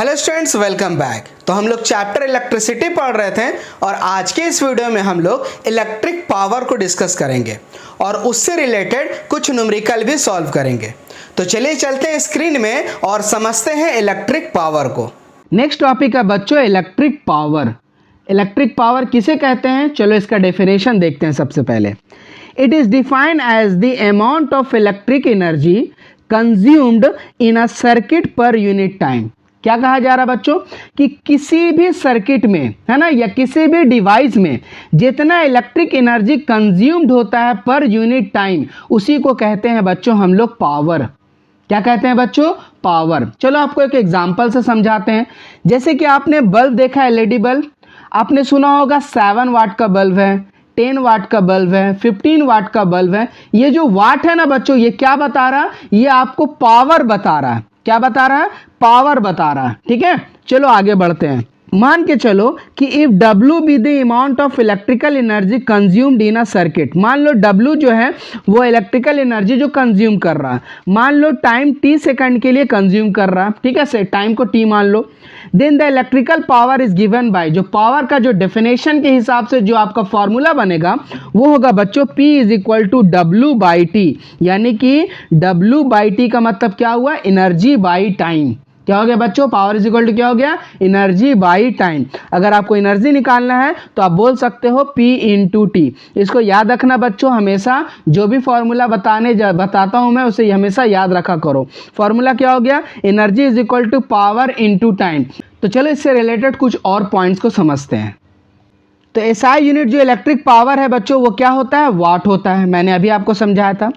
Hello students, welcome back. तो हम लोग चैप्टर इलेक्ट्रिसिटी पढ़ रहे थे और आज के इस वीडियो में हम लोग इलेक्ट्रिक पावर को डिस्कस करेंगे और उससे रिलेटेड कुछ न्यूमेरिकल भी सॉल्व करेंगे। तो चलिए चलते हैं स्क्रीन में और समझते हैं इलेक्ट्रिक पावर को। नेक्स्ट टॉपिक है बच्चों इलेक्ट्रिक पावर। इलेक्ट्रिक पावर किसे कहते हैं, चलो इसका डेफिनेशन देखते हैं। सबसे पहले it is defined as the amount of electric energy consumed in a circuit per unit time. क्या कहा जा रहा है बच्चों कि किसी भी सर्किट में, है ना, या किसी भी डिवाइस में जितना इलेक्ट्रिक एनर्जी कंज्यूम्ड होता है पर यूनिट टाइम, उसी को कहते हैं बच्चों हम लोग पावर। क्या कहते हैं बच्चों? पावर। चलो आपको एक एग्जांपल से समझाते हैं। जैसे कि आपने बल्ब देखा, एलईडी बल्ब, आपने सुना होगा 7 वाट का बल्ब है, 10 वाट का बल्ब है, 15 वाट का बल्ब है। ये जो वाट है ना बच्चों, ये क्या बता रहा है? ये आपको पावर बता रहा है। क्या बता रहा है? पावर बता रहा है। ठीक है, चलो आगे बढ़ते हैं। मान के चलो कि if W be the amount of electrical energy consumed in a circuit. मान लो W जो है वो इलेक्ट्रिकल एनर्जी जो कंज्यूम कर रहा है, मान लो टाइम T सेकंड के लिए कंज्यूम कर रहा है। ठीक है, से टाइम को T मान लो। Then the electrical power is given by, जो पावर का जो डेफिनेशन के हिसाब से जो आपका फॉर्मूला बनेगा वो होगा बच्चों P is equal to W by T। यानी कि W बाई T का मतलब क्या हुआ? Energy by time. क्या हो गया बच्चों? पावर इज इक्वल टू क्या हो गया? Energy by time. अगर आपको एनर्जी निकालना है तो आप बोल सकते हो P इंटू टी। इसको याद रखना बच्चों, हमेशा जो भी फॉर्मूला बताता हूं मैं उसे हमेशा याद रखा करो। फॉर्मूला क्या हो गया? Energy is equal to power into time. तो चलो इससे रिलेटेड कुछ और पॉइंट्स को समझते हैं। तो एसआई यूनिट जो इलेक्ट्रिक पावर है बच्चों वो क्या होता है? वाट होता है। मैंने अभी आपको समझाया था।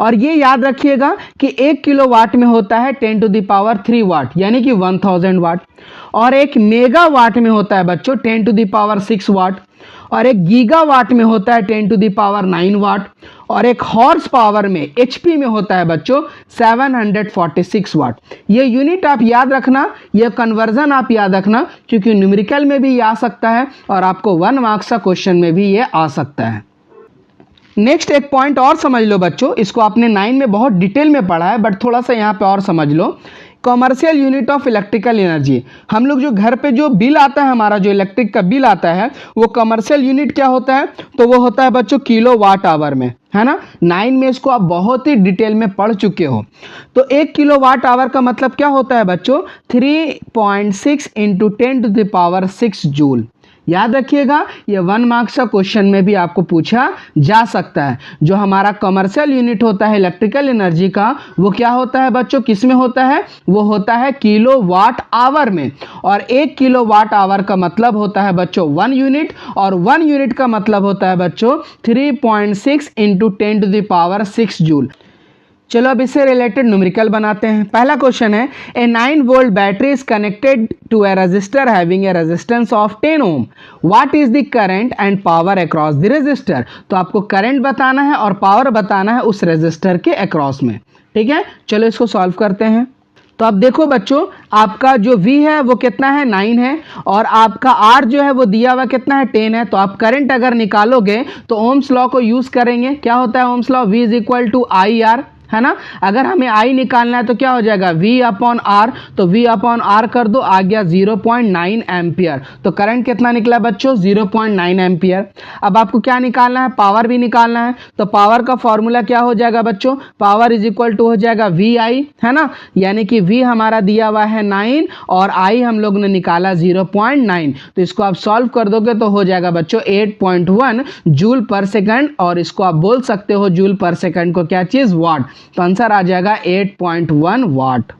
और ये याद रखिएगा कि 1 किलो वाट में होता है 10 टू द पावर 3 वाट, यानी कि 1000 वाट। और 1 मेगा वाट में होता है बच्चों 10 टू द पावर 6 वाट। और 1 गीगा वाट में होता है 10 टू द पावर 9 वाट। और 1 हॉर्स पावर में HP में होता है बच्चों 746 वाट। ये यूनिट आप याद रखना, ये कन्वर्जन आप याद रखना, क्योंकि न्यूमेरिकल में भी ये आ सकता है और आपको 1 मार्क्स का क्वेश्चन में भी ये आ सकता है। नेक्स्ट एक पॉइंट और समझ लो बच्चों, इसको आपने 9 में बहुत डिटेल में पढ़ा है बट थोड़ा सा यहाँ पे और समझ लो। Commercial unit of electrical energy, हम लोग जो घर पे जो बिल आता है, हमारा जो इलेक्ट्रिक का बिल आता है, वो कमर्शियल यूनिट क्या होता है? तो वो होता है बच्चों किलो वाट आवर में, है ना। 9 में इसको आप बहुत ही डिटेल में पढ़ चुके हो। तो 1 किलो वाट आवर का मतलब क्या होता है बच्चों? 3.6 into 10 to the power 6 joule. याद रखिएगा, ये 1 मार्क्स का क्वेश्चन में भी आपको पूछा जा सकता है। जो हमारा कमर्शियल यूनिट होता है इलेक्ट्रिकल एनर्जी का, वो क्या होता है बच्चों? किस में होता है? वो होता है किलो वाट आवर में। और 1 किलो वाट आवर का मतलब होता है बच्चों 1 यूनिट, और 1 यूनिट का मतलब होता है बच्चों 3.6 into 10 to the power 6 joule. चलो अब इससे रिलेटेड न्यूमेरिकल बनाते हैं। पहला क्वेश्चन है, a 9 volt battery is connected to a resistor having a resistance of 10 ohm. What is the current and power across the resistor. तो आपको करंट बताना है और पावर बताना है उस रेजिस्टर के अक्रॉस में। ठीक है, चलो इसको सॉल्व करते हैं। तो अब देखो बच्चों, आपका जो V है वो कितना है? 9 है। और आपका R जो है वो दिया हुआ कितना है? 10 है। तो आप करंट अगर निकालोगे तो ओम्स लॉ को यूज करेंगे। क्या होता है Ohm's law? V is equal to IR, है ना। अगर हमें I निकालना है तो क्या हो जाएगा? V upon R। तो V अपॉन R कर दो, आ गया 0.9 एम्पियर। तो करंट कितना निकला बच्चों? 0.9 एम्पियर। अब आपको क्या निकालना है? पावर भी निकालना है। तो पावर का फॉर्मूला क्या हो जाएगा बच्चों? पावर इज इक्वल टू हो जाएगा VI, है ना। यानी कि V हमारा दिया हुआ है 9 और I हम लोग ने निकाला 0.9। तो इसको आप सॉल्व कर दोगे तो हो जाएगा बच्चों 8.1 जूल पर सेकंड। और इसको आप बोल सकते हो जूल पर सेकंड को क्या चीज? वाट। तो आंसर आ जाएगा 8.1 वाट।